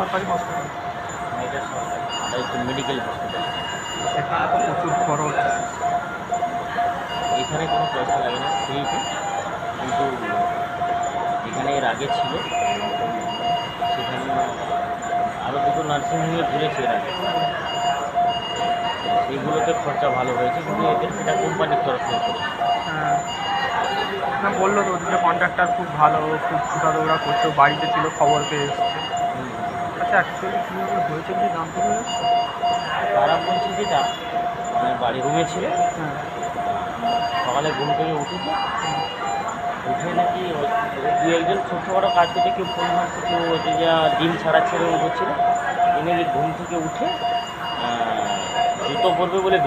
সরকারি হসপিটাল? এটা সরকারি, এটা একটু মেডিকেল হসপিটাল। সেখানে তো প্রচুর খরচ। এখানে কোনো পয়সা লাগে না, ফ্রিতে। কিন্তু যেখানে এর আগে ছিল সেখানে আরও দুটো নার্সিংহোমে ঘুরেছে এর আগে, সেইগুলোতে খরচা ভালো হয়েছে, কিন্তু এদের সেটা কোম্পানির তরফ থেকে করেছে। হ্যাঁ, না বললো তো ওদিকে কন্ট্রাক্টর খুব ভালো, খুব ছুটাদৌড়া করছে, ও বাড়িতে ছিল, খবর পেয়ে এসছে। আচ্ছা, অ্যাকচুয়ালি কীভাবে হয়েছে কি জানতে পেরেছো? তারা বলছে যেটা, মানে বাড়ির রুমে ছিল, হ্যাঁ। সকালে ঘুম থেকে উঠেছে, উঠে নাকি দু একজন ছোটোখাটো কাজ করছে, কেউ ফোন মারছে, কেউ হচ্ছে যা ডিম ছাড়াচ্ছে এরকম করছিল। এ নাকি ঘুম থেকে উঠে জুতো পরবে বলে